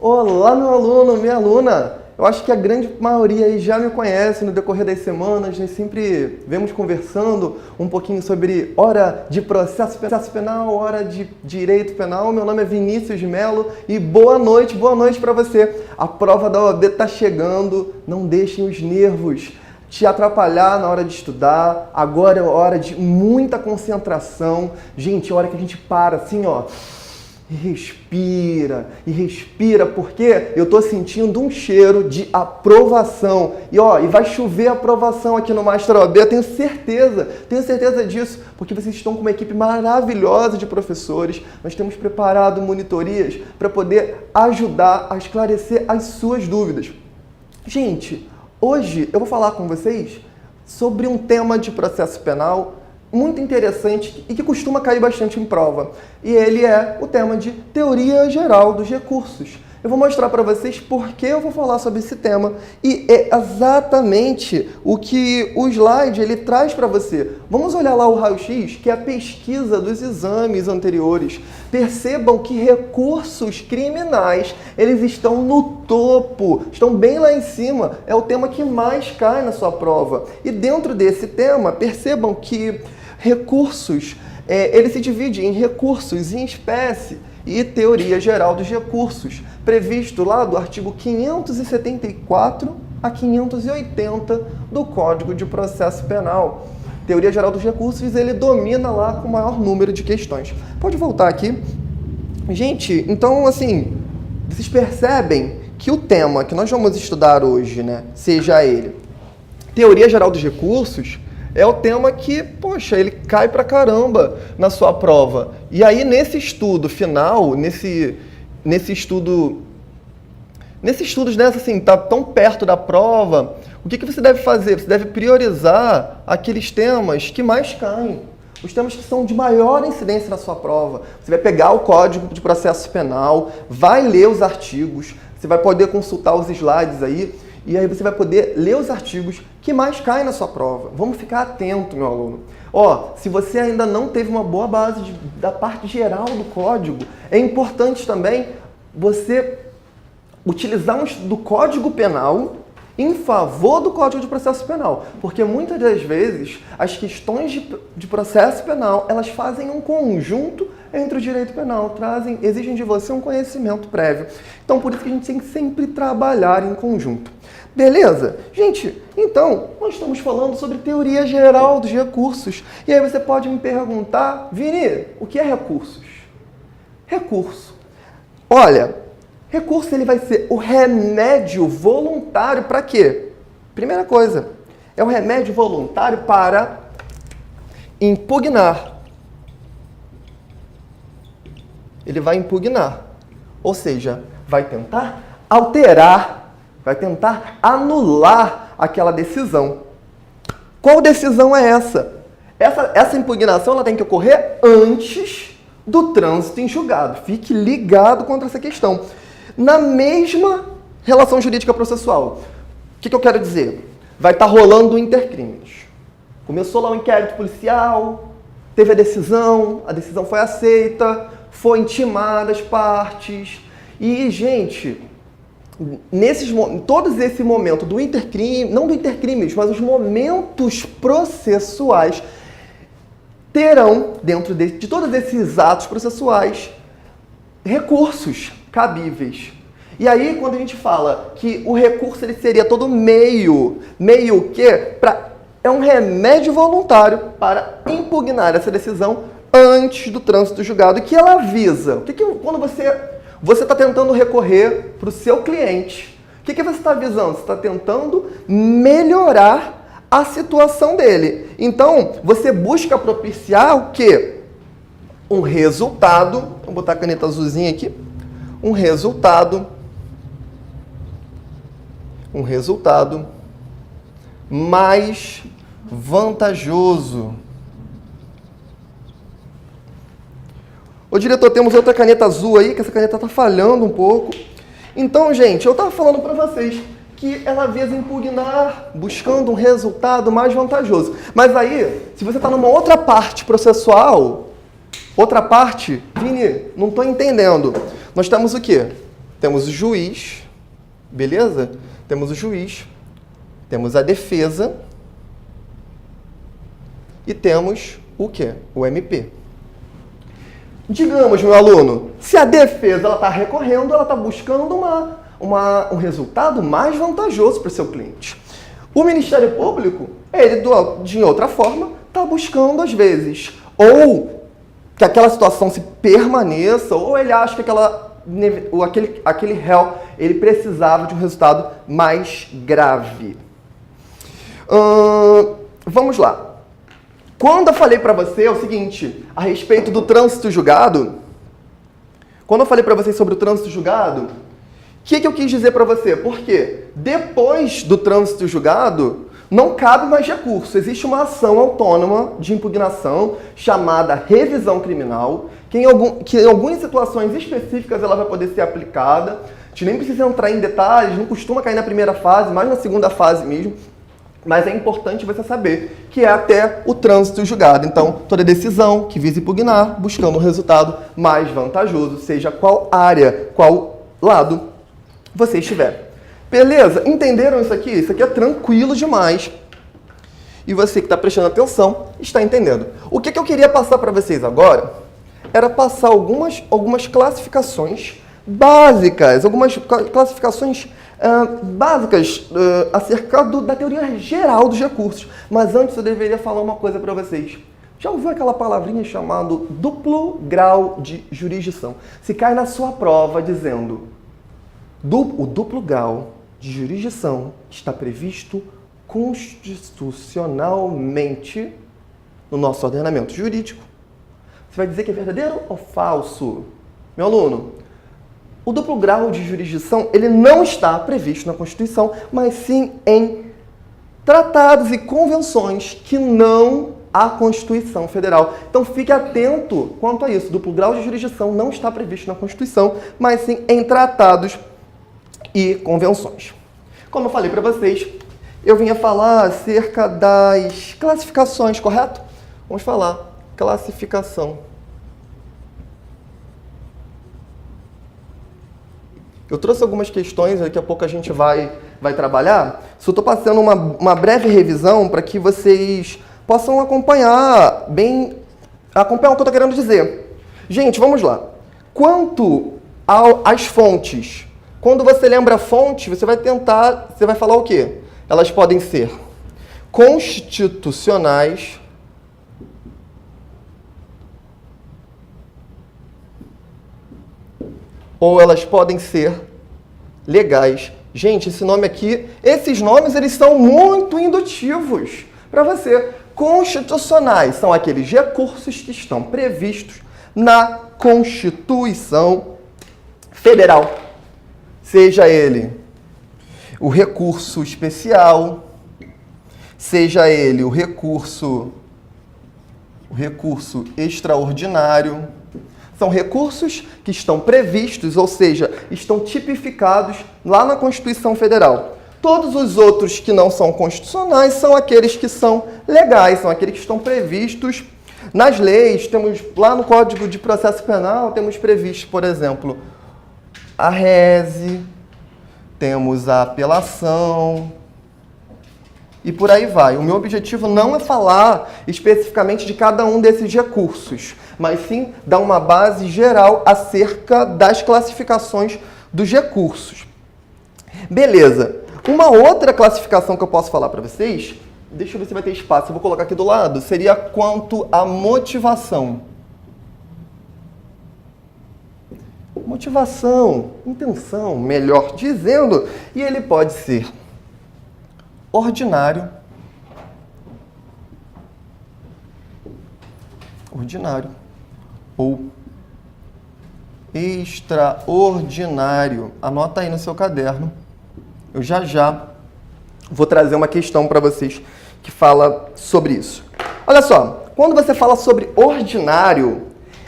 Olá, meu aluno, minha aluna! Eu acho que a grande maioria aí já me conhece no decorrer das semanas, nós sempre vemos conversando um pouquinho sobre hora de processo penal, hora de direito penal. Meu nome é Vinícius Melo e boa noite para você. A prova da OAB está chegando, não deixem os nervos te atrapalhar na hora de estudar. Agora é hora de muita concentração. Gente, é hora que a gente para assim, ó. E respira, porque eu tô sentindo um cheiro de aprovação. E vai chover aprovação aqui no Master OAB, eu tenho certeza disso, porque vocês estão com uma equipe maravilhosa de professores. Nós temos preparado monitorias para poder ajudar a esclarecer as suas dúvidas. Gente, hoje eu vou falar com vocês sobre um tema de processo penal muito interessante e que costuma cair bastante em prova. E ele é o tema de teoria geral dos recursos. Eu vou mostrar para vocês por que eu vou falar sobre esse tema e é exatamente o que o slide ele traz para você. Vamos olhar lá o raio-x, que é a pesquisa dos exames anteriores. Percebam que recursos criminais, eles estão no topo, estão bem lá em cima. É o tema que mais cai na sua prova. E dentro desse tema, percebam que recursos, ele se divide em recursos em espécie e teoria geral dos recursos, previsto lá do artigo 574 a 580 do Código de Processo Penal. Teoria geral dos recursos, ele domina lá com o maior número de questões. Pode voltar aqui. Gente, então, assim, vocês percebem que o tema que nós vamos estudar hoje, né, seja ele teoria geral dos recursos, é o tema que, poxa, ele cai pra caramba na sua prova. E aí, nesse estudo final, nesse estudos nessa, assim, tá tão perto da prova, o que você deve fazer? Você deve priorizar aqueles temas que mais caem. Os temas que são de maior incidência na sua prova. Você vai pegar o Código de Processo Penal, vai ler os artigos, você vai poder consultar os slides aí, e aí você vai poder ler os artigos que mais caem na sua prova. Vamos ficar atento, meu aluno. Se você ainda não teve uma boa base da parte geral do código, é importante também você utilizar um estudo do Código Penal em favor do Código de Processo Penal. Porque muitas das vezes as questões de processo penal, elas fazem um conjunto entre o direito penal, exigem de você um conhecimento prévio. Então, por isso que a gente tem que sempre trabalhar em conjunto. Beleza? Gente, então, nós estamos falando sobre teoria geral dos recursos. E aí você pode me perguntar, Vini, o que é recursos? Recurso. Olha, recurso ele vai ser o remédio voluntário para quê? Primeira coisa, é o remédio voluntário para impugnar. Ele vai impugnar, ou seja, vai tentar alterar, vai tentar anular aquela decisão. Qual decisão é essa? Essa impugnação ela tem que ocorrer antes do trânsito em julgado. Fique ligado contra essa questão. Na mesma relação jurídica processual, o que eu quero dizer? Vai estar rolando o intercrimes. Começou lá o inquérito policial, teve a decisão foi aceita, foi intimada as partes. E, gente, todo esse momento do intercrime, não do intercrimes, mas os momentos processuais terão, dentro de todos esses atos processuais, recursos cabíveis. E aí, quando a gente fala que o recurso ele seria todo meio que é um remédio voluntário para impugnar essa decisão antes do trânsito julgado. O que ela visa? Quando você está tentando recorrer para o seu cliente, o que você está visando? Você está tentando melhorar a situação dele. Então, você busca propiciar o quê? Um resultado. Vou botar a caneta azulzinha aqui. Um resultado mais vantajoso. Ô diretor, temos outra caneta azul aí, que essa caneta está falhando um pouco. Então, gente, eu estava falando para vocês que ela visa impugnar, buscando um resultado mais vantajoso. Mas aí, se você está numa outra parte processual, outra parte, Vini, não estou entendendo. Nós temos o quê? temos o juiz, beleza? Temos o juiz, temos a defesa e temos o quê? O MP. Digamos, meu aluno, se a defesa está recorrendo, ela está buscando um resultado mais vantajoso para o seu cliente. O Ministério Público, ele, de outra forma, está buscando, às vezes, ou que aquela situação se permaneça, ou ele acha que aquele réu ele precisava de um resultado mais grave. Vamos lá. Quando eu falei para você o seguinte, a respeito do trânsito julgado, quando eu falei para você sobre o trânsito julgado, o que eu quis dizer para você? Porque depois do trânsito julgado, não cabe mais recurso. Existe uma ação autônoma de impugnação chamada revisão criminal, que em algumas situações específicas ela vai poder ser aplicada. A gente nem precisa entrar em detalhes, não costuma cair na primeira fase, mas na segunda fase mesmo. Mas é importante você saber que é até o trânsito julgado. Então, toda decisão que visa impugnar, buscando um resultado mais vantajoso, seja qual área, qual lado você estiver. Beleza? Entenderam isso aqui? Isso aqui é tranquilo demais. E você que está prestando atenção está entendendo. O que eu queria passar para vocês agora era passar algumas classificações básicas, básicas acerca da teoria geral dos recursos. Mas antes eu deveria falar uma coisa para vocês. Já ouviu aquela palavrinha chamada duplo grau de jurisdição? Se cai na sua prova dizendo o duplo grau de jurisdição está previsto constitucionalmente no nosso ordenamento jurídico, você vai dizer que é verdadeiro ou falso? Meu aluno, o duplo grau de jurisdição ele não está previsto na Constituição, mas sim em tratados e convenções que não a Constituição Federal. Então fique atento quanto a isso. O duplo grau de jurisdição não está previsto na Constituição, mas sim em tratados e convenções. Como eu falei para vocês, eu vinha falar acerca das classificações, correto? Vamos falar classificação. Eu trouxe algumas questões, daqui a pouco a gente vai trabalhar. Só estou passando uma breve revisão para que vocês possam acompanhar o que eu estou querendo dizer. Gente, vamos lá. Quanto às fontes, quando você lembra fonte, você vai falar o quê? Elas podem ser constitucionais, ou elas podem ser legais. Gente, esse nome aqui, esses nomes, eles são muito indutivos para você. Constitucionais são aqueles recursos que estão previstos na Constituição Federal. Seja ele o recurso especial, seja ele o recurso extraordinário. São recursos que estão previstos, ou seja, estão tipificados lá na Constituição Federal. Todos os outros que não são constitucionais são aqueles que são legais, são aqueles que estão previstos nas leis. Temos lá no Código de Processo Penal, temos previsto, por exemplo, a rese, temos a apelação e por aí vai. O meu objetivo não é falar especificamente de cada um desses recursos, mas sim dar uma base geral acerca das classificações dos recursos. Beleza. Uma outra classificação que eu posso falar para vocês, deixa eu ver se vai ter espaço, eu vou colocar aqui do lado, seria quanto à motivação. Motivação, intenção, melhor dizendo, e ele pode ser ordinário, ou extraordinário. Anota aí no seu caderno. Eu já vou trazer uma questão para vocês que fala sobre isso. Olha só, quando você fala sobre ordinário,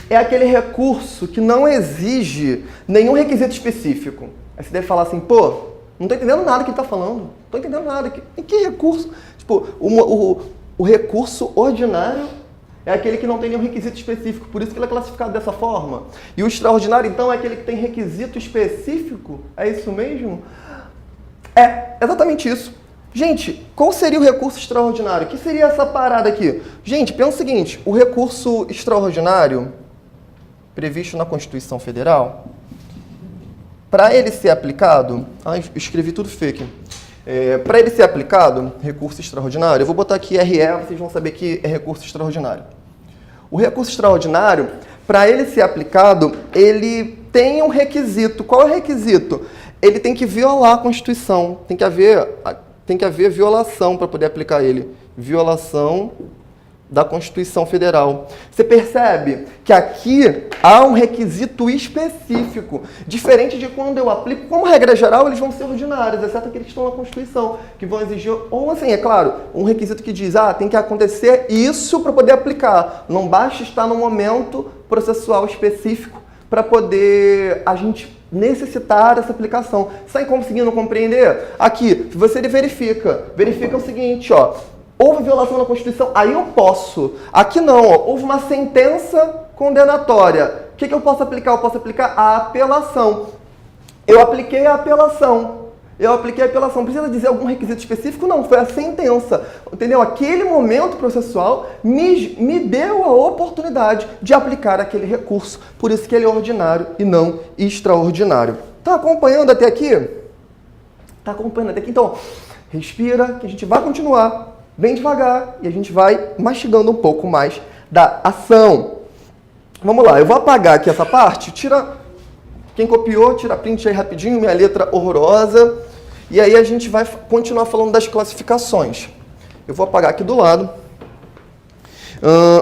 é aquele recurso que não exige nenhum requisito específico. Aí você deve falar assim, pô, não estou entendendo nada que ele está falando. Não estou entendendo nada. Em que recurso? Tipo, o recurso ordinário é aquele que não tem nenhum requisito específico, por isso que ele é classificado dessa forma. E o extraordinário, então, é aquele que tem requisito específico? É isso mesmo? É, exatamente isso. Gente, qual seria o recurso extraordinário? O que seria essa parada aqui? Gente, pensa o seguinte, o recurso extraordinário previsto na Constituição Federal, para ele ser aplicado... eu escrevi tudo fake. Para ele ser aplicado, recurso extraordinário, eu vou botar aqui RE, vocês vão saber que é recurso extraordinário. O recurso extraordinário, para ele ser aplicado, ele tem um requisito. Qual é o requisito? Ele tem que violar a Constituição, tem que haver violação para poder aplicar ele. Violação da Constituição Federal. Você percebe que aqui há um requisito específico, diferente de quando eu aplico, como regra geral, eles vão ser ordinários, exceto aqueles que estão na Constituição, que vão exigir, ou assim, é claro, um requisito que diz, tem que acontecer isso para poder aplicar. Não basta estar no momento processual específico para poder a gente necessitar dessa aplicação. Está conseguindo compreender? Aqui, você verifica o seguinte, houve violação da Constituição, aí eu posso. Aqui não, houve uma sentença condenatória. O que eu posso aplicar? Eu posso aplicar a apelação. Eu apliquei a apelação. Precisa dizer algum requisito específico? Não, foi a sentença. Entendeu? Aquele momento processual me deu a oportunidade de aplicar aquele recurso. Por isso que ele é ordinário e não extraordinário. Tá acompanhando até aqui? Então, respira que a gente vai continuar bem devagar e a gente vai mastigando um pouco mais da ação. Vamos lá, eu vou apagar aqui essa parte, quem copiou, tira print aí rapidinho, minha letra horrorosa, e aí a gente vai continuar falando das classificações. Eu vou apagar aqui do lado.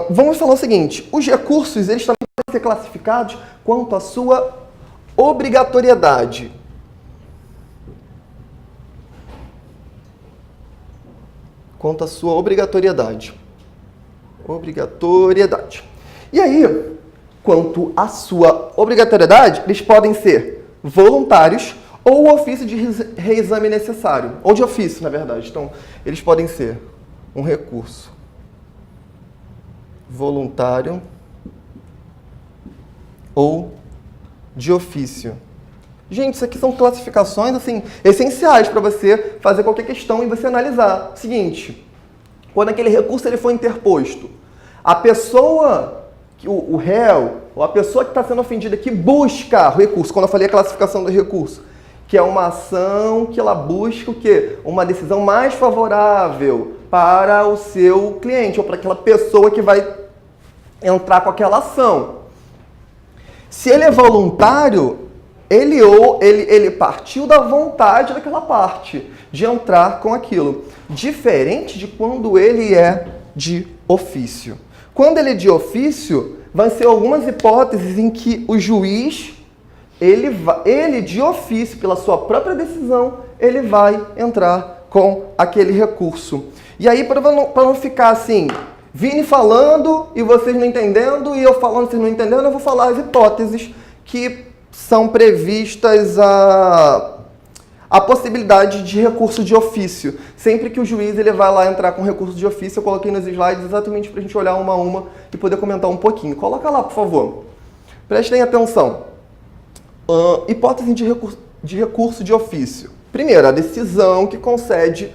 Vamos falar o seguinte, os recursos, eles também podem ser classificados quanto à sua obrigatoriedade. Quanto à sua obrigatoriedade. E aí, quanto à sua obrigatoriedade, eles podem ser voluntários ou ofício de reexame necessário. Ou de ofício, na verdade. Então, eles podem ser um recurso voluntário ou de ofício. Gente, isso aqui são classificações assim, essenciais para você fazer qualquer questão e você analisar. Seguinte, quando aquele recurso ele foi interposto, a pessoa, o réu, ou a pessoa que está sendo ofendida que busca o recurso, quando eu falei a classificação do recurso, que é uma ação que ela busca o quê? Uma decisão mais favorável para o seu cliente, ou para aquela pessoa que vai entrar com aquela ação. Se ele é voluntário, ele partiu da vontade daquela parte de entrar com aquilo. Diferente de quando ele é de ofício. Quando ele é de ofício, vai ser algumas hipóteses em que o juiz, ele de ofício, pela sua própria decisão, ele vai entrar com aquele recurso. E aí, para não ficar assim, Vini falando e vocês não entendendo, e eu falando e vocês não entendendo, eu vou falar as hipóteses que são previstas a possibilidade de recurso de ofício. Sempre que o juiz ele vai lá entrar com recurso de ofício, eu coloquei nos slides exatamente para a gente olhar uma a uma e poder comentar um pouquinho. Coloca lá, por favor. Prestem atenção. Hipótese de recurso de ofício. Primeiro, a decisão que concede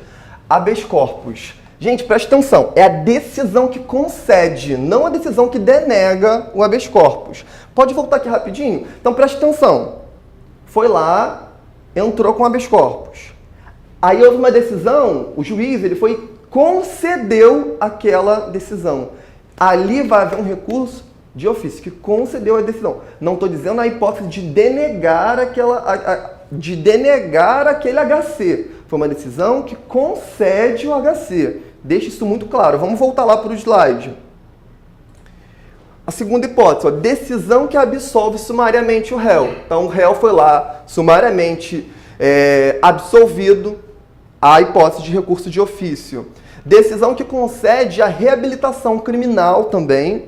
habeas corpus. Gente, preste atenção. É a decisão que concede, não a decisão que denega o habeas corpus. Pode voltar aqui rapidinho? Então, preste atenção. Foi lá, entrou com habeas corpus. Aí houve uma decisão, o juiz concedeu aquela decisão. Ali vai haver um recurso de ofício, que concedeu a decisão. Não estou dizendo a hipótese de denegar aquele HC. Foi uma decisão que concede o HC. Deixa isso muito claro. Vamos voltar lá para o slide. A segunda hipótese, decisão que absolve sumariamente o réu. Então, o réu foi lá, sumariamente absolvido, a hipótese de recurso de ofício. Decisão que concede a reabilitação criminal também.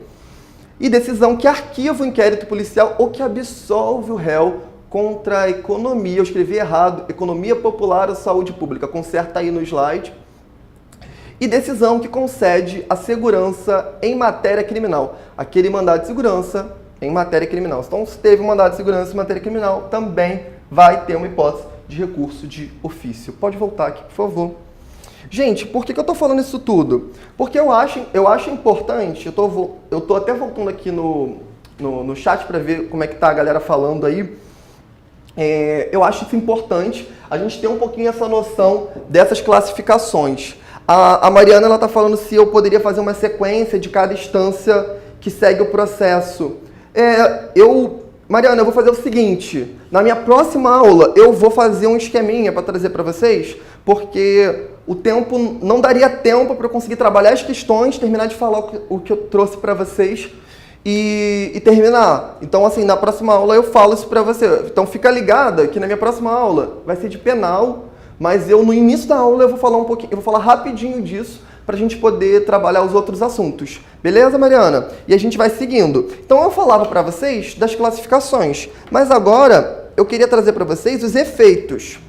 E decisão que arquiva o inquérito policial ou que absolve o réu contra a economia. Eu escrevi errado, economia popular ou saúde pública. Conserta aí no slide. e decisão que concede a segurança em matéria criminal. Aquele mandado de segurança em matéria criminal. Então, se teve um mandado de segurança em matéria criminal, também vai ter uma hipótese de recurso de ofício. Pode voltar aqui, por favor. Gente, por que eu estou falando isso tudo? Porque eu acho importante, eu tô até voltando aqui no chat para ver como é que tá a galera falando aí. Eu acho isso importante, a gente ter um pouquinho essa noção dessas classificações. A Mariana ela está falando se eu poderia fazer uma sequência de cada instância que segue o processo. Mariana, eu vou fazer o seguinte, na minha próxima aula eu vou fazer um esqueminha para trazer para vocês, porque o tempo não daria tempo para eu conseguir trabalhar as questões, terminar de falar o que eu trouxe para vocês e terminar. Então, assim, na próxima aula eu falo isso para você. Então, fica ligada que na minha próxima aula vai ser de penal, mas no início da aula eu vou falar um pouquinho, eu vou falar rapidinho disso para a gente poder trabalhar os outros assuntos. Beleza, Mariana? E a gente vai seguindo. Então, eu falava para vocês das classificações, mas agora eu queria trazer para vocês os efeitos.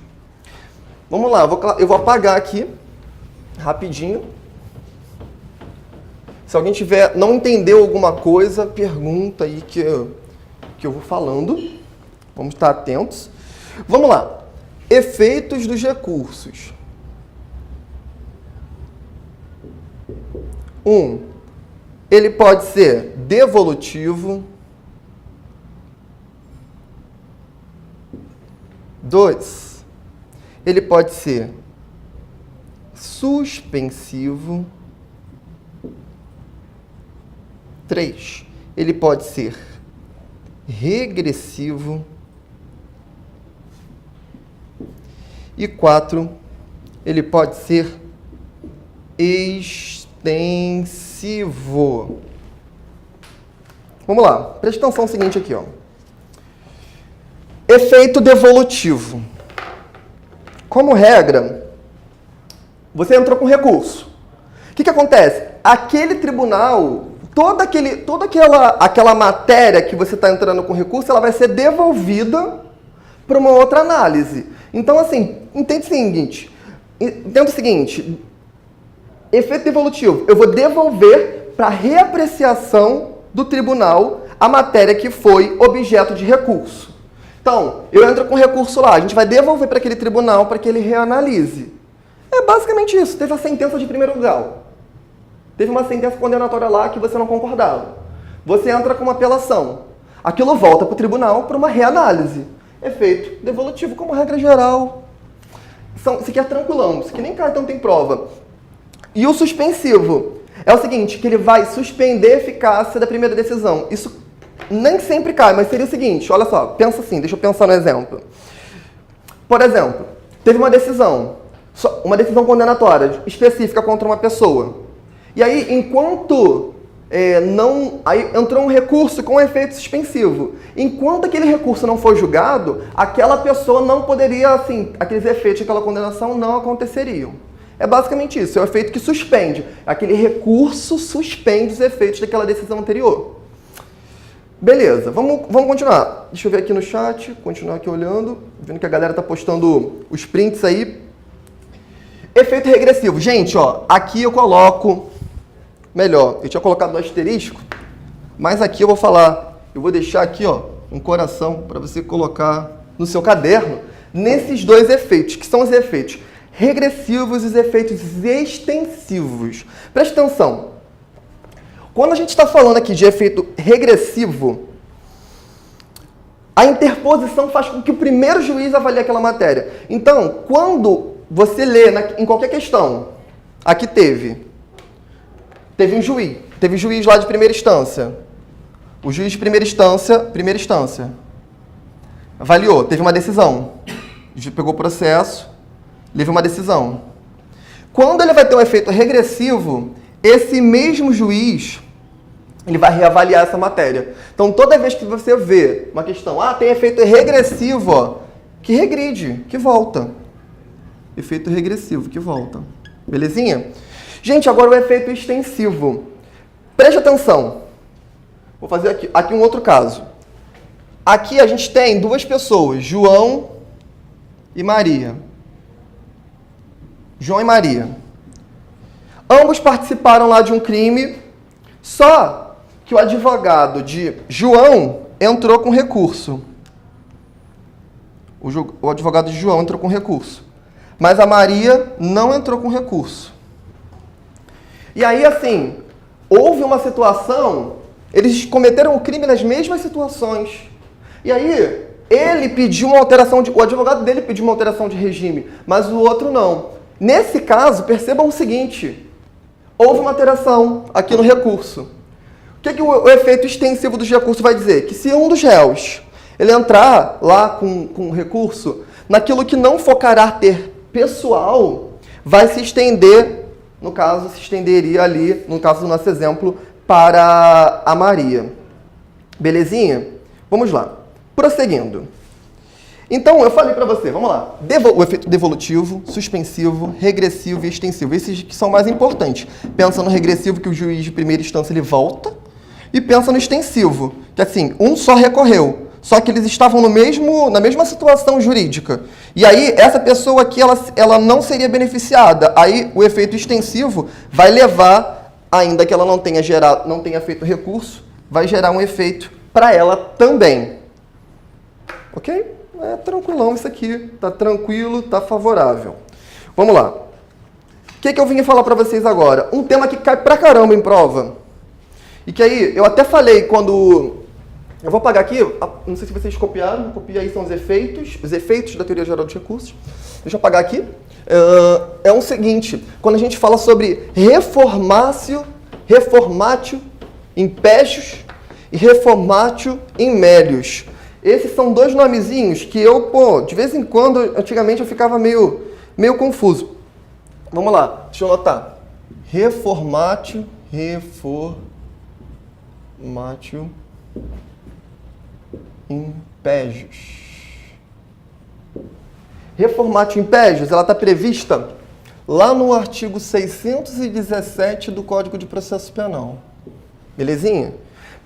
Vamos lá, eu vou apagar aqui, rapidinho. Se alguém não entendeu alguma coisa, pergunta aí que eu vou falando. Vamos estar atentos. Vamos lá. Efeitos dos recursos. 1. Ele pode ser devolutivo. 2. Ele pode ser suspensivo. 3. Ele pode ser regressivo. E 4. Ele pode ser extensivo. Vamos lá, presta atenção no seguinte aqui, ó. Efeito devolutivo. Como regra, você entrou com recurso. O que acontece? Aquele tribunal, toda aquela matéria que você está entrando com recurso, ela vai ser devolvida para uma outra análise. Então, assim, entenda o seguinte, efeito devolutivo, eu vou devolver para reapreciação do tribunal a matéria que foi objeto de recurso. Então, eu entro com recurso lá, a gente vai devolver para aquele tribunal para que ele reanalise. É basicamente isso. Teve a sentença de primeiro grau. Teve uma sentença condenatória lá que você não concordava. Você entra com uma apelação. Aquilo volta para o tribunal para uma reanálise. Efeito devolutivo, como regra geral. Isso aqui é tranquilão, isso aqui nem cartão tem prova. E o suspensivo é o seguinte, que ele vai suspender a eficácia da primeira decisão. Isso nem sempre cai, mas seria o seguinte, olha só, pensa assim, deixa eu pensar no exemplo. Por exemplo, teve uma decisão condenatória específica contra uma pessoa. E aí, aí entrou um recurso com efeito suspensivo. Enquanto aquele recurso não for julgado, aquela pessoa não poderia, assim, aqueles efeitos daquela condenação não aconteceriam. É basicamente isso, é o efeito que suspende. Aquele recurso suspende os efeitos daquela decisão anterior. Beleza, vamos continuar. Deixa eu ver aqui no chat, continuar aqui olhando, vendo que a galera tá postando os prints aí. Efeito regressivo. Gente, ó, aqui eu coloco, melhor, eu tinha colocado no asterisco, mas aqui eu vou falar, eu vou deixar aqui, ó, um coração para você colocar no seu caderno, nesses dois efeitos, que são os efeitos regressivos e os efeitos extensivos. Preste atenção. Quando a gente está falando aqui de efeito regressivo, a interposição faz com que o primeiro juiz avalie aquela matéria. Então, quando você lê em qualquer questão, aqui teve um juiz lá de primeira instância. O juiz de primeira instância, avaliou, teve uma decisão. O juiz pegou o processo, levou uma decisão. Quando ele vai ter um efeito regressivo, esse mesmo juiz, ele vai reavaliar essa matéria. Então, toda vez que você vê uma questão, tem efeito regressivo, ó, que regride, que volta. Efeito regressivo, que volta. Belezinha? Gente, agora o efeito extensivo. Preste atenção. Vou fazer aqui um outro caso. Aqui a gente tem duas pessoas, João e Maria. João e Maria. Ambos participaram lá de um crime, só que o advogado de João entrou com recurso. O advogado de João entrou com recurso. Mas a Maria não entrou com recurso. E aí, assim, houve uma situação, eles cometeram o crime nas mesmas situações. E aí, ele pediu uma alteração, o advogado dele pediu uma alteração de regime, mas o outro não. Nesse caso, percebam o seguinte, houve uma alteração aqui no recurso. O que o efeito extensivo dos recursos vai dizer? Que se um dos réus ele entrar lá com recurso, naquilo que não for caráter pessoal, vai se estender, no caso, se estenderia ali, no caso do nosso exemplo, para a Maria. Belezinha? Vamos lá. Prosseguindo. Então, eu falei para você, vamos lá. O efeito devolutivo, suspensivo, regressivo e extensivo. Esses que são mais importantes. Pensa no regressivo, que o juiz de primeira instância ele volta, e pensa no extensivo, que assim, um só recorreu. Só que eles estavam na mesma situação jurídica. E aí, essa pessoa aqui, ela não seria beneficiada. Aí, o efeito extensivo vai levar, ainda que ela não tenha feito recurso, vai gerar um efeito para ela também. Ok? É tranquilão isso aqui. Tá tranquilo, tá favorável. Vamos lá. O que eu vim falar para vocês agora? Um tema que cai pra caramba em prova. E que aí, eu até falei quando... Eu vou apagar aqui, não sei se vocês copiaram, copia aí, são os efeitos da teoria geral de recursos. Deixa eu apagar aqui. É o seguinte, quando a gente fala sobre reformatio impécios e reformatio in melius. Esses são dois nomezinhos que de vez em quando, antigamente eu ficava meio confuso. Vamos lá, deixa eu anotar. Reformatio impégios. Reformatio impégios, ela está prevista lá no artigo 617 do Código de Processo Penal. Belezinha?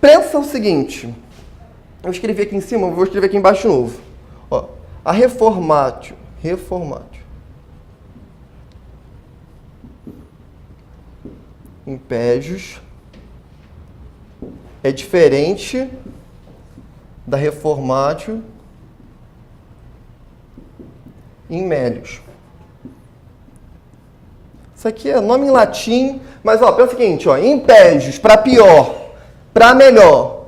Pensa o seguinte, eu escrevi aqui em cima, eu vou escrever aqui embaixo de novo. Ó, a reformatio impégios é diferente da reformatio in melius. Isso aqui é nome em latim, mas pensa o seguinte, impégios para pior, para melhor.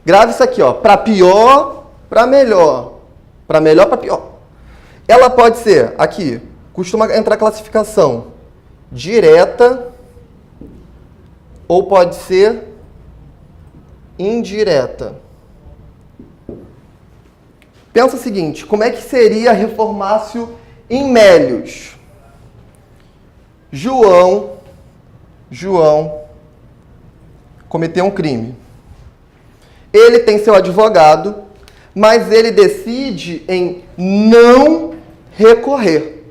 Grave isso aqui, para pior, para melhor. Para melhor, para pior. Ela pode ser, aqui, costuma entrar classificação direta ou pode ser indireta. Pensa o seguinte, como é que seria a reformatio in melius? João cometeu um crime. Ele tem seu advogado, mas ele decide em não recorrer.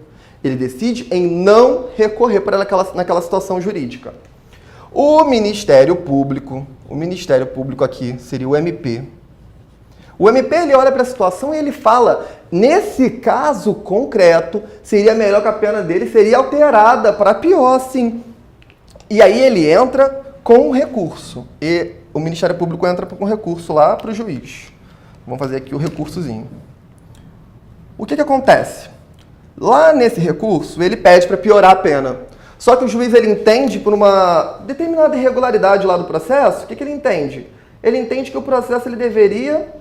Ele decide em não recorrer para naquela situação jurídica. O Ministério Público aqui seria o MP. O MP ele olha para a situação e ele fala, nesse caso concreto, seria melhor que a pena dele seria alterada para pior, sim. E aí ele entra com recurso. E o Ministério Público entra com recurso lá para o juiz. Vamos fazer aqui o recursozinho. O que acontece? Lá nesse recurso, ele pede para piorar a pena. Só que o juiz ele entende por uma determinada irregularidade lá do processo, o que ele entende? Ele entende que o processo ele deveria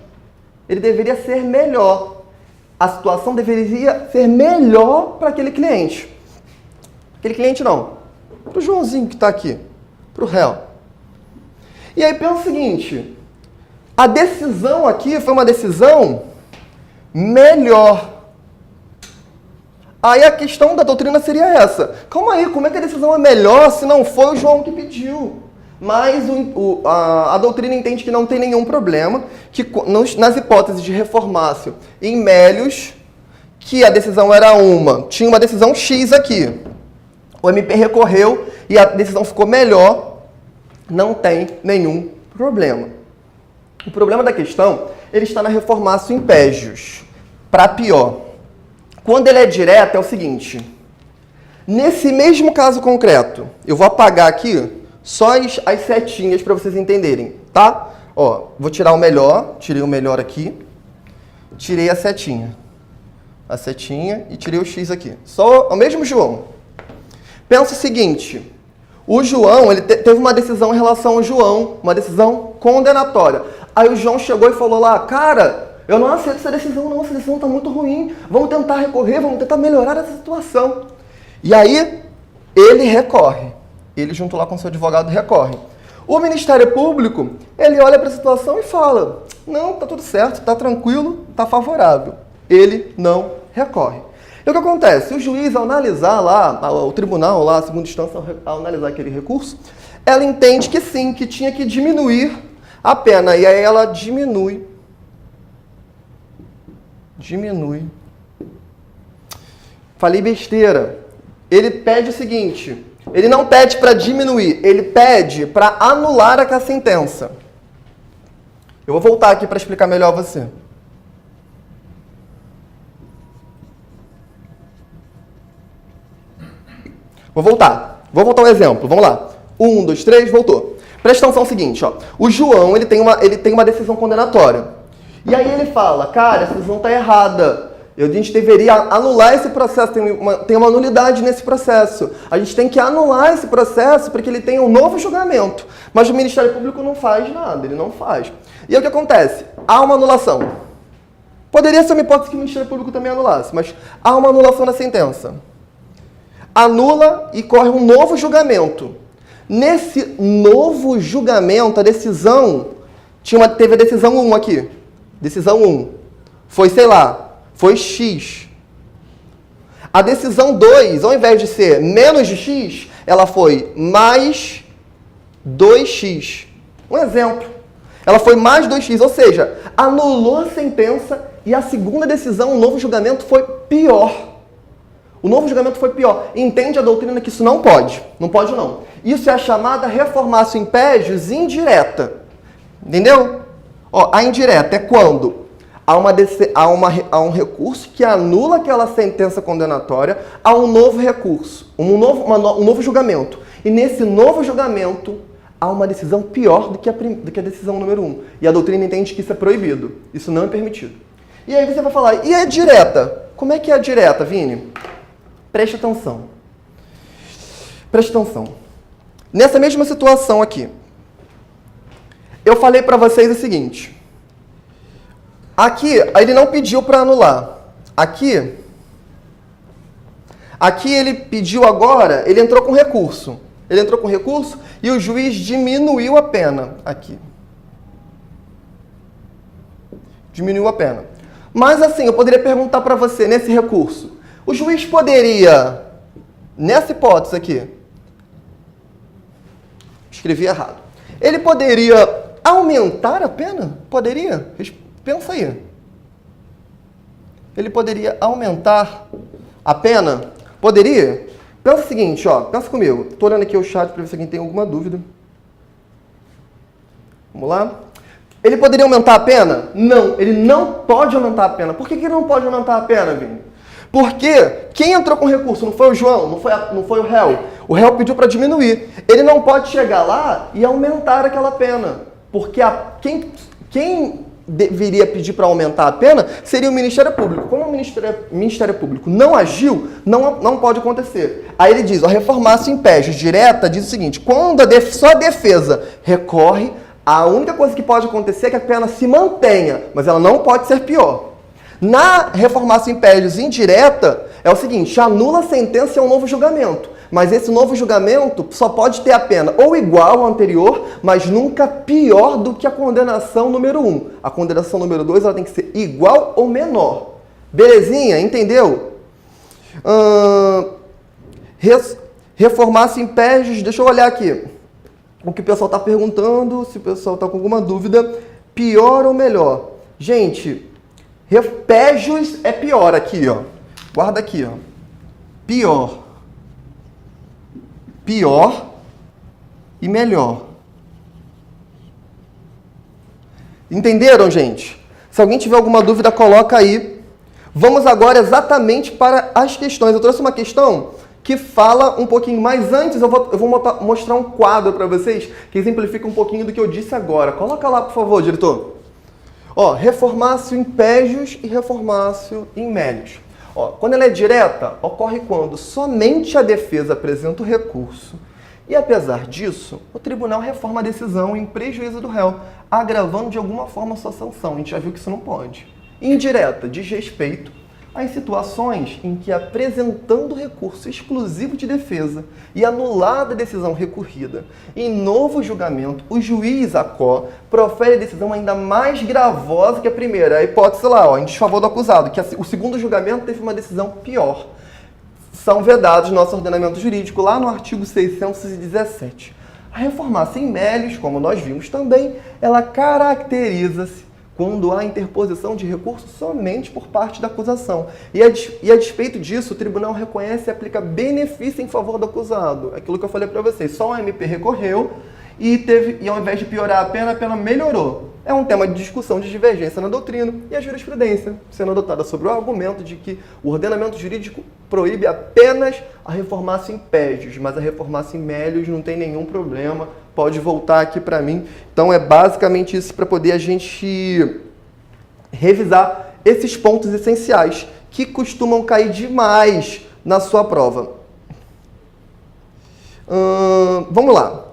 ser melhor. A situação deveria ser melhor para aquele cliente. Aquele cliente não. Para o Joãozinho que está aqui. Para o réu. E aí pensa o seguinte. A decisão aqui foi uma decisão melhor. Aí a questão da doutrina seria essa. Calma aí, como é que a decisão é melhor se não foi o João que pediu? Mas a doutrina entende que não tem nenhum problema, que nas hipóteses de reformatio in melius, que a decisão era tinha uma decisão X aqui. O MP recorreu e a decisão ficou melhor, não tem nenhum problema. O problema da questão, ele está na reformatio impégios, para pior. Quando ele é direto, é o seguinte, Nesse mesmo caso concreto, eu vou apagar aqui só as setinhas para vocês entenderem, tá? Ó, vou tirar o melhor, tirei o melhor aqui, tirei a setinha e tirei o X aqui. Só o mesmo João. Pensa o seguinte, o João, ele teve uma decisão em relação ao João, uma decisão condenatória. Aí o João chegou e falou lá, cara, eu não aceito essa decisão não, essa decisão está muito ruim, vamos tentar recorrer, vamos tentar melhorar essa situação. E aí, ele recorre. Ele, junto lá com seu advogado, recorre. O Ministério Público, ele olha para a situação e fala, não, tá tudo certo, tá tranquilo, tá favorável. Ele não recorre. E o que acontece? O juiz, ao analisar lá, o tribunal lá, a segunda instância, ao analisar aquele recurso, ela entende que sim, que tinha que diminuir a pena. E aí ela diminui. Falei besteira. Ele pede o seguinte, ele não pede para diminuir, ele pede para anular a sentença. Eu vou voltar aqui para explicar melhor a você. Vou voltar ao exemplo, vamos lá. 1, 2, 3, voltou. Presta atenção no seguinte, ó. O João, ele tem uma decisão condenatória. E aí ele fala, cara, essa decisão está errada. A gente deveria anular esse processo, tem uma nulidade nesse processo. A gente tem que anular esse processo para que ele tenha um novo julgamento. Mas o Ministério Público não faz nada, ele não faz. E aí o que acontece? Há uma anulação. Poderia ser uma hipótese que o Ministério Público também anulasse, mas há uma anulação da sentença. Anula e corre um novo julgamento. Nesse novo julgamento, a decisão, teve a decisão 1 aqui. Decisão 1. Foi, sei lá, foi X. A decisão 2, ao invés de ser menos de X, ela foi mais 2X. Um exemplo. Ela foi mais 2X, ou seja, anulou a sentença e a segunda decisão, o novo julgamento, foi pior. O novo julgamento foi pior. Entende a doutrina que isso não pode. Não pode não. Isso é a chamada reformatio impégios indireta. Entendeu? Ó, a indireta é quando há um recurso que anula aquela sentença condenatória, há um novo recurso, um novo julgamento. E nesse novo julgamento, há uma decisão pior do que a decisão número 1. E a doutrina entende que isso é proibido. Isso não é permitido. E aí você vai falar, e a direta? Como é que é a direta, Vini? Preste atenção. Preste atenção. Nessa mesma situação aqui, eu falei para vocês o seguinte. Aqui, ele não pediu para anular. Aqui ele pediu agora, ele entrou com recurso. Ele entrou com recurso e o juiz diminuiu a pena. Aqui. Diminuiu a pena. Mas assim, eu poderia perguntar para você, nesse recurso, o juiz poderia, nessa hipótese aqui, escrevi errado, ele poderia aumentar a pena? Poderia? Pensa aí. Ele poderia aumentar a pena? Poderia? Pensa o seguinte, ó, pensa comigo. Estou olhando aqui o chat para ver se alguém tem alguma dúvida. Vamos lá? Ele poderia aumentar a pena? Não, ele não pode aumentar a pena. Por que ele não pode aumentar a pena, Vini? Porque quem entrou com recurso não foi o João, não foi o réu. O réu pediu para diminuir. Ele não pode chegar lá e aumentar aquela pena. Porque quem deveria pedir para aumentar a pena seria o Ministério Público. Como o Ministério Público não agiu, não pode acontecer. Aí ele diz, a reformatio impégios direta diz o seguinte, quando só a defesa recorre, a única coisa que pode acontecer é que a pena se mantenha, mas ela não pode ser pior. Na reformatio impégios indireta, é o seguinte, anula a sentença e é um novo julgamento. Mas esse novo julgamento só pode ter a pena ou igual ao anterior, mas nunca pior do que a condenação número 1. A condenação número 2 ela tem que ser igual ou menor. Belezinha? Entendeu? Reformatio impégios, deixa eu olhar aqui. O que o pessoal está perguntando, se o pessoal está com alguma dúvida, pior ou melhor? Gente, pégios é pior aqui, ó. Guarda aqui, ó. Pior. Pior e melhor. Entenderam, gente? Se alguém tiver alguma dúvida, coloca aí. Vamos agora exatamente para as questões. Eu trouxe uma questão que fala um pouquinho. Mas antes eu vou mostrar um quadro para vocês que exemplifica um pouquinho do que eu disse agora. Coloca lá, por favor, diretor. Ó, reformácio in pejus e reformácio in melius. Ó, quando ela é direta, ocorre quando somente a defesa apresenta o recurso e, apesar disso, o tribunal reforma a decisão em prejuízo do réu, agravando de alguma forma a sua sanção. A gente já viu que isso não pode. Indireta, diz respeito às situações em que, apresentando recurso exclusivo de defesa e anulada a decisão recorrida, em novo julgamento, o juiz ACO profere a decisão ainda mais gravosa que a primeira. A hipótese lá, ó, em desfavor do acusado, que o segundo julgamento teve uma decisão pior. São vedados no nosso ordenamento jurídico, lá no artigo 617. A reformácia in melius, como nós vimos também, ela caracteriza-se quando há interposição de recurso somente por parte da acusação. E a despeito disso, o tribunal reconhece e aplica benefício em favor do acusado. Aquilo que eu falei para vocês, só o MP recorreu e ao invés de piorar a pena melhorou. É um tema de discussão de divergência na doutrina e a jurisprudência, sendo adotada sobre o argumento de que o ordenamento jurídico proíbe apenas a reformácio in pejus, mas a reformácio in melius não tem nenhum problema, pode voltar aqui para mim. Então é basicamente isso para poder a gente revisar esses pontos essenciais que costumam cair demais na sua prova. Vamos lá.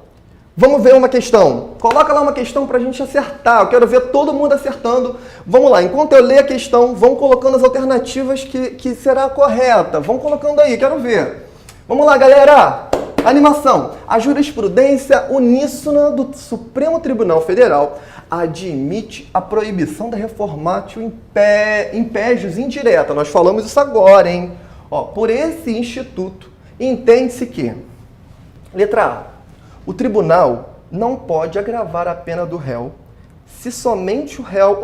Vamos ver uma questão. Coloca lá uma questão para a gente acertar. Eu quero ver todo mundo acertando. Vamos lá. Enquanto eu ler a questão, vão colocando as alternativas que será a correta. Vão colocando aí, quero ver. Vamos lá, galera. Animação. A jurisprudência uníssona do Supremo Tribunal Federal admite a proibição da reformatio in pejus indireta. Nós falamos isso agora, hein? Ó, por esse instituto, entende-se que, letra A, o tribunal não pode agravar a pena do réu se somente o réu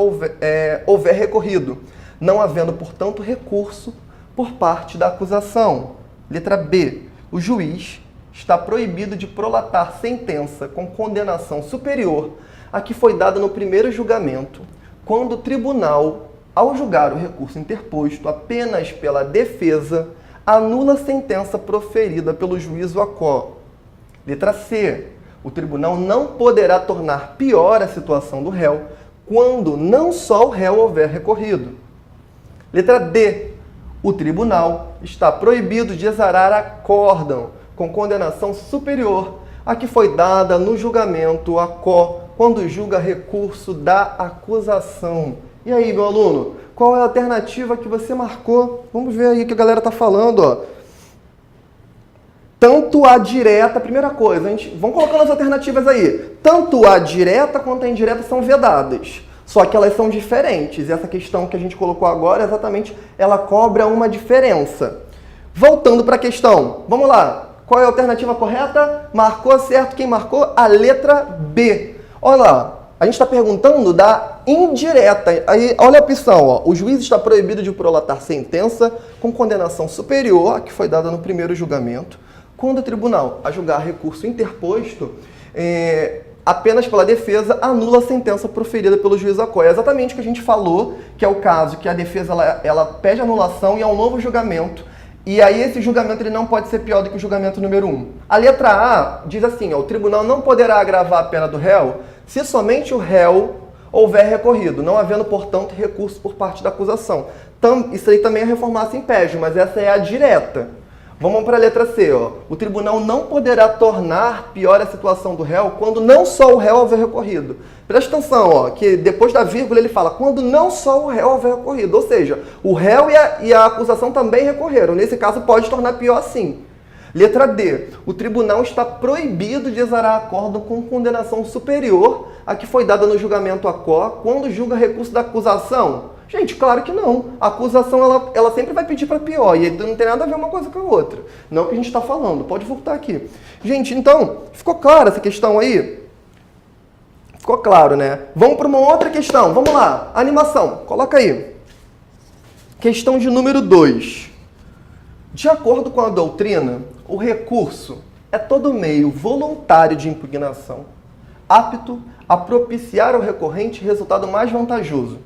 houver recorrido, não havendo, portanto, recurso por parte da acusação. Letra B. O juiz está proibido de prolatar sentença com condenação superior à que foi dada no primeiro julgamento, quando o tribunal, ao julgar o recurso interposto apenas pela defesa, anula a sentença proferida pelo juízo ACO. Letra C. O tribunal não poderá tornar pior a situação do réu quando não só o réu houver recorrido. Letra D. O tribunal está proibido de exarar acórdão com condenação superior à que foi dada no julgamento ACO quando julga recurso da acusação. E aí, meu aluno, qual é a alternativa que você marcou? Vamos ver aí o que a galera está falando, ó. Tanto a direta, primeira coisa, vamos colocando as alternativas aí. Tanto a direta quanto a indireta são vedadas, só que elas são diferentes. E essa questão que a gente colocou agora, exatamente, ela cobra uma diferença. Voltando para a questão, vamos lá. Qual é a alternativa correta? Marcou certo. Quem marcou? A letra B. Olha lá, a gente está perguntando da indireta. Aí, olha a opção, ó. O juiz está proibido de prolatar sentença com condenação superior à que foi dada no primeiro julgamento, quando o tribunal, a julgar recurso interposto, apenas pela defesa, anula a sentença proferida pelo juiz ACO. É exatamente o que a gente falou, que é o caso que a defesa ela pede anulação e é um novo julgamento. E aí esse julgamento ele não pode ser pior do que o julgamento número 1. A letra A diz assim, ó, o tribunal não poderá agravar a pena do réu se somente o réu houver recorrido, não havendo, portanto, recurso por parte da acusação. Isso aí também é reformácio in pejus, mas essa é a direta. Vamos para a letra C, ó. O tribunal não poderá tornar pior a situação do réu quando não só o réu houver recorrido. Presta atenção, ó, que depois da vírgula ele fala quando não só o réu houver recorrido. Ou seja, o réu e a acusação também recorreram. Nesse caso pode tornar pior sim. Letra D. O tribunal está proibido de exarar acórdão com condenação superior à que foi dada no julgamento ACO quando julga recurso da acusação. Gente, claro que não. A acusação, ela sempre vai pedir para pior. E não tem nada a ver uma coisa com a outra. Não é o que a gente está falando. Pode voltar aqui. Gente, então, ficou clara essa questão aí? Ficou claro, né? Vamos para uma outra questão. Vamos lá. Animação. Coloca aí. Questão de número 2. De acordo com a doutrina, o recurso é todo meio voluntário de impugnação, apto a propiciar ao recorrente resultado mais vantajoso.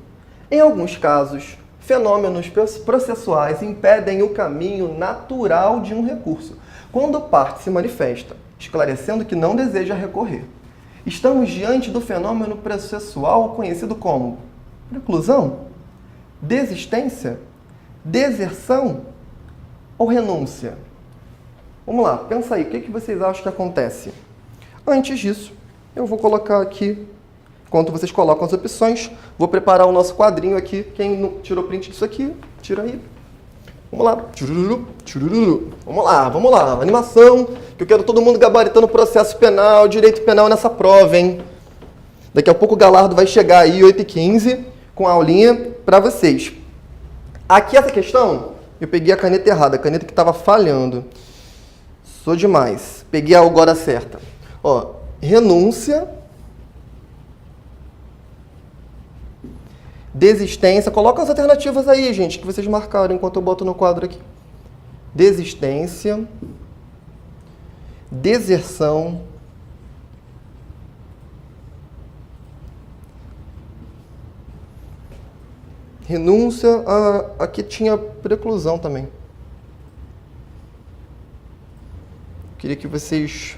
Em alguns casos, fenômenos processuais impedem o caminho natural de um recurso. Quando parte se manifesta, esclarecendo que não deseja recorrer, estamos diante do fenômeno processual conhecido como preclusão, desistência, deserção ou renúncia? Vamos lá, pensa aí, o que vocês acham que acontece? Antes disso, eu vou colocar aqui, enquanto vocês colocam as opções, vou preparar o nosso quadrinho aqui. Quem não tirou print disso aqui, tira aí. Vamos lá. Tchururu, tchururu. Vamos lá. Animação, que eu quero todo mundo gabaritando processo penal, direito penal nessa prova, hein? Daqui a pouco o Galardo vai chegar aí, 8h15, com a aulinha para vocês. Aqui essa questão, eu peguei a caneta errada, a caneta que estava falhando. Sou demais. Peguei a agora certa. Ó, renúncia, desistência. Coloca as alternativas aí, gente, que vocês marcaram enquanto eu boto no quadro aqui. Desistência, deserção, renúncia. Aqui tinha preclusão também. Queria que vocês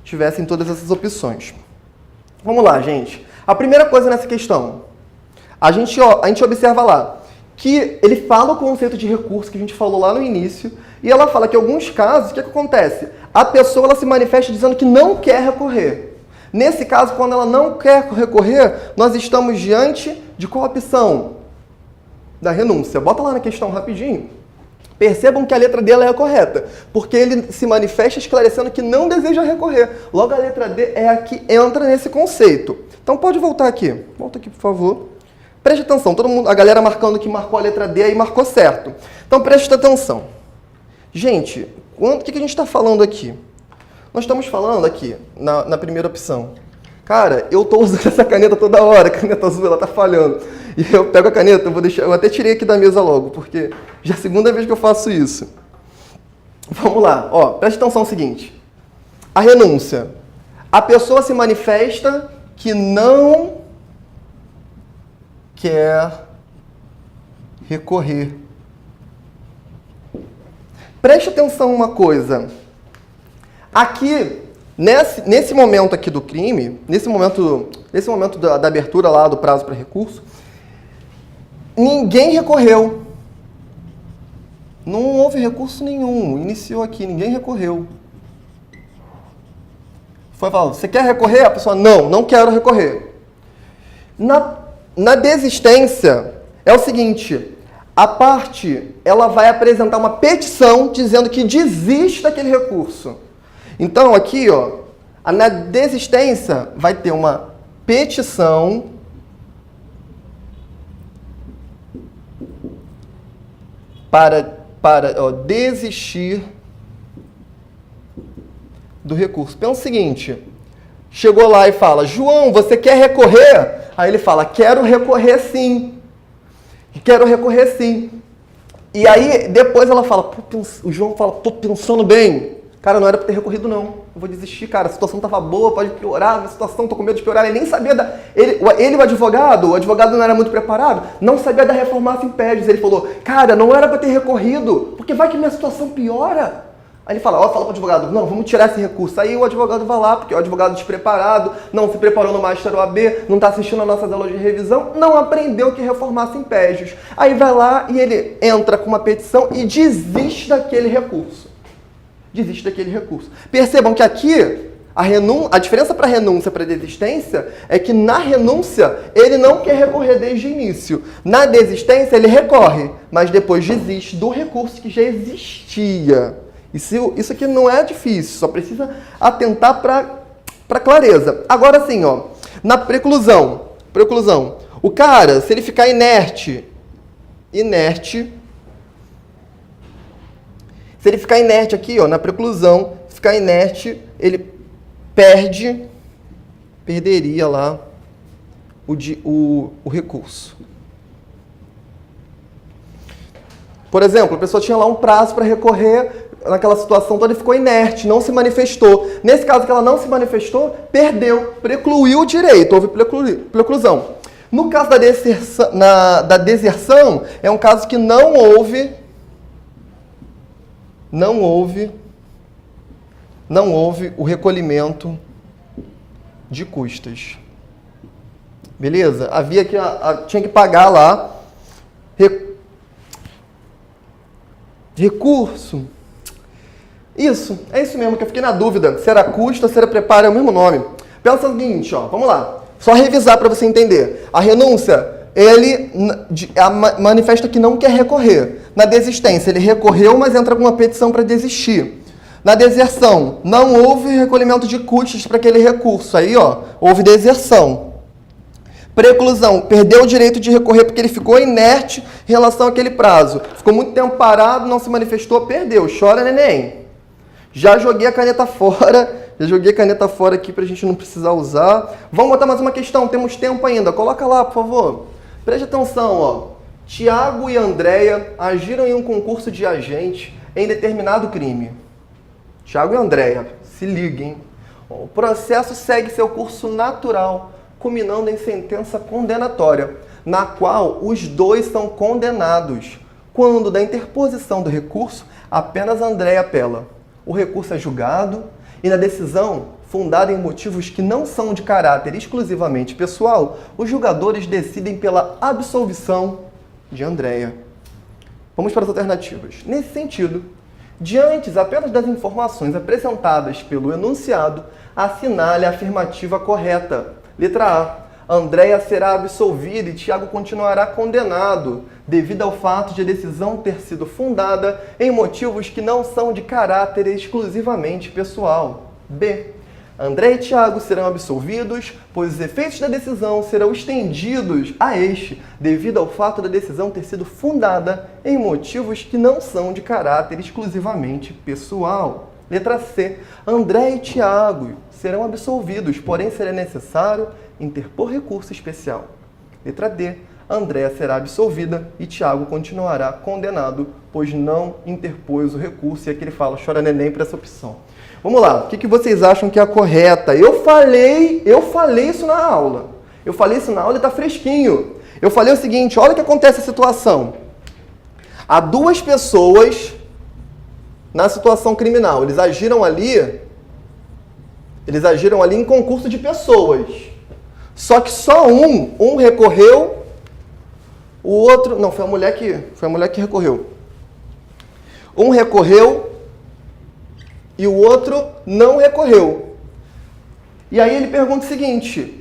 tivessem todas essas opções. Vamos lá, gente. A primeira coisa nessa questão, a gente observa lá que ele fala o conceito de recurso que a gente falou lá no início, e ela fala que em alguns casos, o que acontece? A pessoa ela se manifesta dizendo que não quer recorrer. Nesse caso, quando ela não quer recorrer, nós estamos diante de qual opção? Da renúncia. Bota lá na questão rapidinho. Percebam que a letra D ela é a correta, porque ele se manifesta esclarecendo que não deseja recorrer. Logo, a letra D é a que entra nesse conceito. Então, pode voltar aqui. Volta aqui, por favor. Preste atenção. Todo mundo, a galera marcando que marcou a letra D aí marcou certo. Então, preste atenção. Gente, o que a gente está falando aqui? Nós estamos falando aqui, na primeira opção. Cara, eu estou usando essa caneta toda hora, a caneta azul, ela está falhando. E eu pego a caneta, eu até tirei aqui da mesa logo, porque já é a segunda vez que eu faço isso. Vamos lá, ó, preste atenção no seguinte. A renúncia. A pessoa se manifesta que não quer recorrer. Preste atenção uma coisa. Aqui, nesse momento aqui do crime, nesse momento da abertura lá do prazo para recurso, ninguém recorreu. Não houve recurso nenhum. Iniciou aqui, ninguém recorreu. Foi falar, você quer recorrer? A pessoa, não quero recorrer. Na desistência, é o seguinte, a parte, ela vai apresentar uma petição dizendo que desiste daquele recurso. Então, aqui, ó, na desistência, vai ter uma petição para desistir do recurso. Pensa o seguinte, chegou lá e fala, João, você quer recorrer? Aí ele fala, quero recorrer sim. Quero recorrer sim. E aí, depois ela fala, o João fala, tô pensando bem. Cara, não era pra ter recorrido, não. Eu vou desistir, cara. A situação tava boa, pode piorar. A situação, tô com medo de piorar. Ele nem sabia da... o advogado não era muito preparado, não sabia da reforma impédios. Ele falou, cara, não era pra ter recorrido, porque vai que minha situação piora. Aí ele fala pro advogado, não, vamos tirar esse recurso. Aí o advogado vai lá, porque o advogado despreparado, não se preparou no Master OAB, não está assistindo a nossas aulas de revisão, não aprendeu que reformasse impédios. Aí vai lá e ele entra com uma petição e desiste daquele recurso. Desiste daquele recurso. Percebam que aqui, a diferença para renúncia e para desistência é que na renúncia ele não quer recorrer desde o início. Na desistência ele recorre, mas depois desiste do recurso que já existia. Isso aqui não é difícil, só precisa atentar para clareza. Agora sim, ó, na preclusão, o cara, se ele ficar inerte, se ele ficar inerte aqui, ó, na preclusão, ficar inerte, ele perderia lá o recurso. Por exemplo, a pessoa tinha lá um prazo para recorrer, naquela situação toda ele ficou inerte, não se manifestou. Nesse caso que ela não se manifestou, perdeu, precluiu o direito, houve preclusão. No caso da deserção, é um caso que não houve não houve o recolhimento de custas. Beleza? Havia que tinha que pagar lá recurso. Isso, é isso mesmo, que eu fiquei na dúvida. Se era custo ou se era preparo, é o mesmo nome. Pensa no seguinte, ó, vamos lá. Só revisar para você entender. A renúncia, ele manifesta que não quer recorrer. Na desistência, ele recorreu, mas entra com uma petição para desistir. Na deserção, não houve recolhimento de custos para aquele recurso. Aí, ó, houve deserção. Preclusão, perdeu o direito de recorrer porque ele ficou inerte em relação àquele prazo. Ficou muito tempo parado, não se manifestou, perdeu. Chora, neném. Já joguei a caneta fora. Já joguei a caneta fora aqui para a gente não precisar usar. Vamos botar mais uma questão, temos tempo ainda. Coloca lá, por favor. Preste atenção, ó. Tiago e Andréia agiram em um concurso de agente em determinado crime. Tiago e Andréia, se liguem. O processo segue seu curso natural, culminando em sentença condenatória, na qual os dois são condenados. Quando da interposição do recurso, apenas Andréia apela. O recurso é julgado e na decisão, fundada em motivos que não são de caráter exclusivamente pessoal, os julgadores decidem pela absolvição de Andréia. Vamos para as alternativas. Nesse sentido, diante apenas das informações apresentadas pelo enunciado, assinale a afirmativa correta. Letra A. Andréia será absolvida e Tiago continuará condenado, devido ao fato de a decisão ter sido fundada em motivos que não são de caráter exclusivamente pessoal. B. Andréia e Tiago serão absolvidos, pois os efeitos da decisão serão estendidos a este, devido ao fato da decisão ter sido fundada em motivos que não são de caráter exclusivamente pessoal. Letra C. Andréia e Tiago serão absolvidos, porém será necessário interpor recurso especial. Letra D. Andréia será absolvida e Tiago continuará condenado, pois não interpôs o recurso. E aqui ele fala, chora neném para essa opção. Vamos lá, o que vocês acham que é a correta? Eu falei isso na aula. Eu falei isso na aula e está fresquinho. Eu falei o seguinte, olha o que acontece a situação. Há duas pessoas na situação criminal. Eles agiram ali em concurso de pessoas. Só que só um recorreu, o outro... Não, foi a mulher que recorreu. Um recorreu e o outro não recorreu. E aí ele pergunta o seguinte,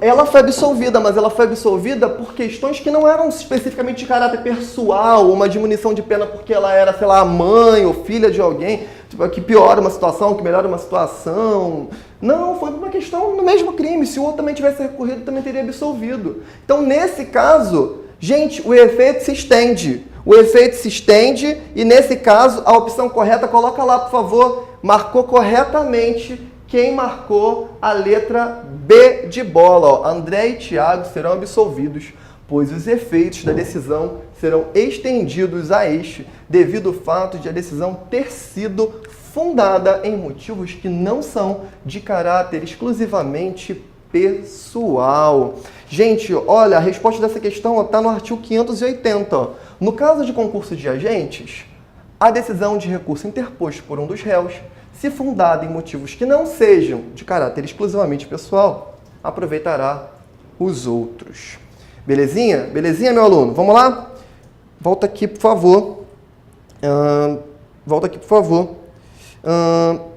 ela foi absolvida, mas ela foi absolvida por questões que não eram especificamente de caráter pessoal, uma diminuição de pena porque ela era, sei lá, mãe ou filha de alguém, que piora uma situação, que melhora uma situação. Não, foi uma questão no mesmo crime. Se o outro também tivesse recorrido, também teria absolvido. Então, nesse caso, gente, o efeito se estende. O efeito se estende e, nesse caso, a opção correta, coloca lá, por favor, marcou corretamente quem marcou a letra B de bola. Ó. André e Tiago serão absolvidos, pois os efeitos da decisão serão estendidos a este, devido ao fato de a decisão ter sido fundada em motivos que não são de caráter exclusivamente pessoal. Gente, olha, a resposta dessa questão está no artigo 580. Ó. No caso de concurso de agentes, a decisão de recurso interposto por um dos réus, se fundada em motivos que não sejam de caráter exclusivamente pessoal, aproveitará os outros. Belezinha? Belezinha, meu aluno? Vamos lá? Volta aqui, por favor.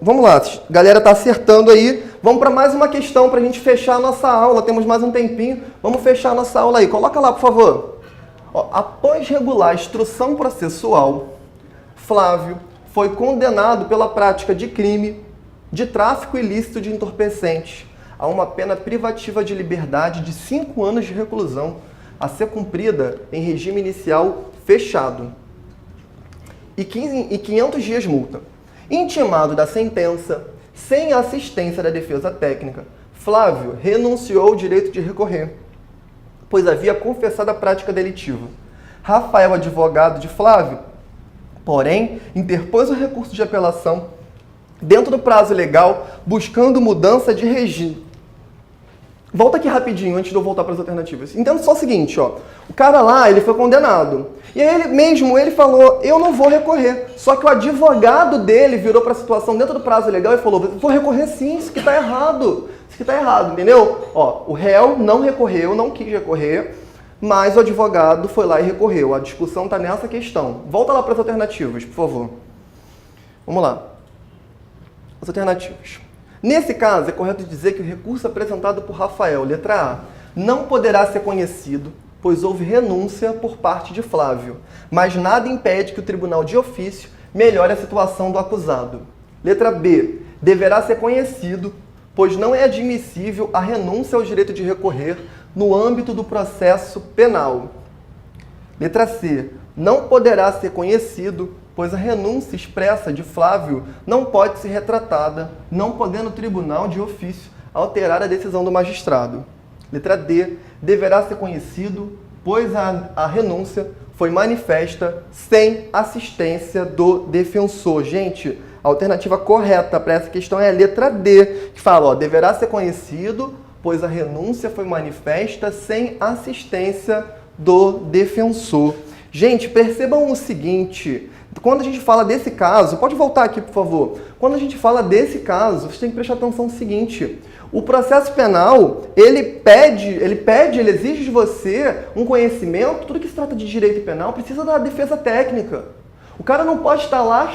Vamos lá. Galera tá acertando aí. Vamos para mais uma questão para a gente fechar a nossa aula. Temos mais um tempinho. Vamos fechar a nossa aula aí. Coloca lá, por favor. Ó, após regular a instrução processual, Flávio foi condenado pela prática de crime de tráfico ilícito de entorpecentes a uma pena privativa de liberdade de 5 anos de reclusão, a ser cumprida em regime inicial fechado e 500 dias multa. Intimado da sentença, sem assistência da defesa técnica, Flávio renunciou ao direito de recorrer, pois havia confessado a prática delitiva. Rafael, advogado de Flávio, porém, interpôs o recurso de apelação dentro do prazo legal, buscando mudança de regime. Volta aqui rapidinho, antes de eu voltar para as alternativas. Entenda só o seguinte, ó. O cara lá, ele foi condenado. E aí ele falou, eu não vou recorrer. Só que o advogado dele virou para a situação dentro do prazo legal e falou, vou recorrer sim, isso que tá errado. Isso que tá errado, entendeu? Ó, o réu não recorreu, não quis recorrer, mas o advogado foi lá e recorreu. A discussão tá nessa questão. Volta lá para as alternativas, por favor. Vamos lá. As alternativas. Nesse caso, é correto dizer que o recurso apresentado por Rafael, letra A, não poderá ser conhecido, pois houve renúncia por parte de Flávio, mas nada impede que o tribunal de ofício melhore a situação do acusado. Letra B, deverá ser conhecido, pois não é admissível a renúncia ao direito de recorrer no âmbito do processo penal. Letra C, não poderá ser conhecido, pois a renúncia expressa de Flávio não pode ser retratada, não podendo o tribunal de ofício alterar a decisão do magistrado. Letra D, deverá ser conhecido, pois a renúncia foi manifesta sem assistência do defensor. Gente, a alternativa correta para essa questão é a letra D, que fala, ó, deverá ser conhecido, pois a renúncia foi manifesta sem assistência do defensor. Gente, percebam o seguinte, quando a gente fala desse caso, pode voltar aqui, por favor. Quando a gente fala desse caso, você tem que prestar atenção no seguinte, o processo penal, ele exige de você um conhecimento, tudo que se trata de direito penal precisa da defesa técnica. O cara não pode estar lá,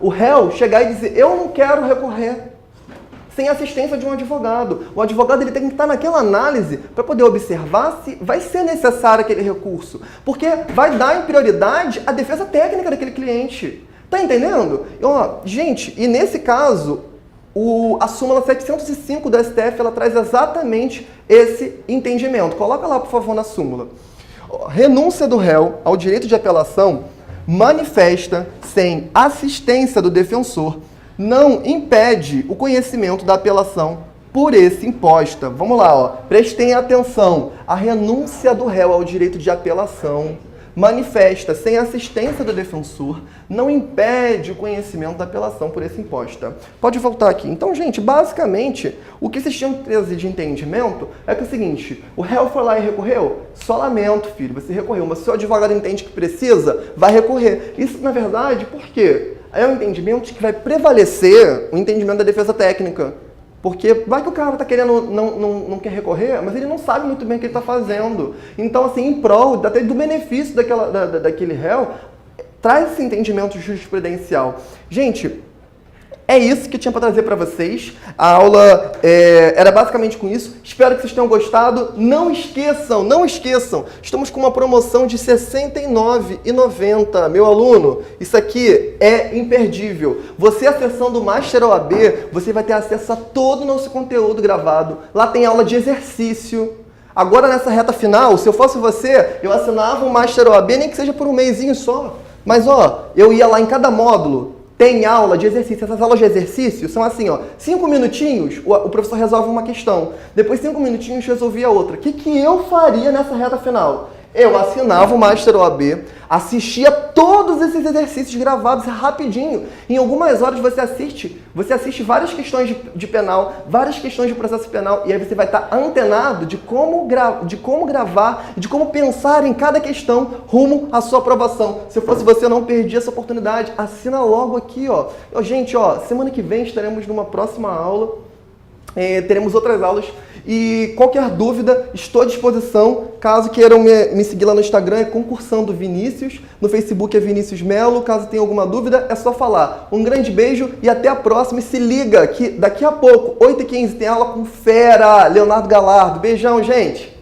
o réu chegar e dizer, eu não quero recorrer, sem assistência de um advogado. O advogado ele tem que estar naquela análise para poder observar se vai ser necessário aquele recurso, porque vai dar em prioridade a defesa técnica daquele cliente. Tá entendendo? Gente, e nesse caso, a súmula 705 do STF, ela traz exatamente esse entendimento. Coloca lá, por favor, na súmula. Renúncia do réu ao direito de apelação manifesta sem assistência do defensor não impede o conhecimento da apelação por esse imposta. Vamos lá, ó. Prestem atenção. A renúncia do réu ao direito de apelação manifesta sem assistência do defensor não impede o conhecimento da apelação por esse imposta. Pode voltar aqui. Então, gente, basicamente, o que vocês tinham que trazer de entendimento é que é o seguinte, o réu foi lá e recorreu? Só lamento, filho, você recorreu, mas se o advogado entende que precisa, vai recorrer. Isso, na verdade, por quê? É um entendimento de que vai prevalecer o entendimento da defesa técnica. Porque vai que o cara está querendo, não quer recorrer, mas ele não sabe muito bem o que ele está fazendo. Então, assim, em prol até do benefício daquele réu, traz esse entendimento jurisprudencial. Gente, é isso que eu tinha para trazer para vocês. A aula era basicamente com isso. Espero que vocês tenham gostado. Não esqueçam, estamos com uma promoção de R$ 69,90. Meu aluno, isso aqui é imperdível. Você acessando o Master OAB, você vai ter acesso a todo o nosso conteúdo gravado. Lá tem aula de exercício. Agora, nessa reta final, se eu fosse você, eu assinava o Master OAB, nem que seja por um mêsinho só. Mas, eu ia lá em cada módulo. Tem aula de exercício. Essas aulas de exercício são assim, 5 minutinhos, o professor resolve uma questão. Depois 5 minutinhos resolvia outra. O que eu faria nessa reta final? Eu assinava o Master OAB, assistia todos esses exercícios gravados rapidinho. Em algumas horas você assiste várias questões de penal, várias questões de processo penal, e aí você vai estar antenado de como gravar, de como pensar em cada questão rumo à sua aprovação. Se eu fosse você, eu não perdia essa oportunidade. Assina logo aqui, Gente, semana que vem estaremos numa próxima aula. Teremos outras aulas e qualquer dúvida, estou à disposição. Caso queiram me seguir lá no Instagram, é Concursando Vinícius, no Facebook é Vinícius Melo. Caso tenha alguma dúvida, é só falar. Um grande beijo e até a próxima. E se liga que daqui a pouco, 8h15, tem aula com fera, Leonardo Galardo. Beijão, gente!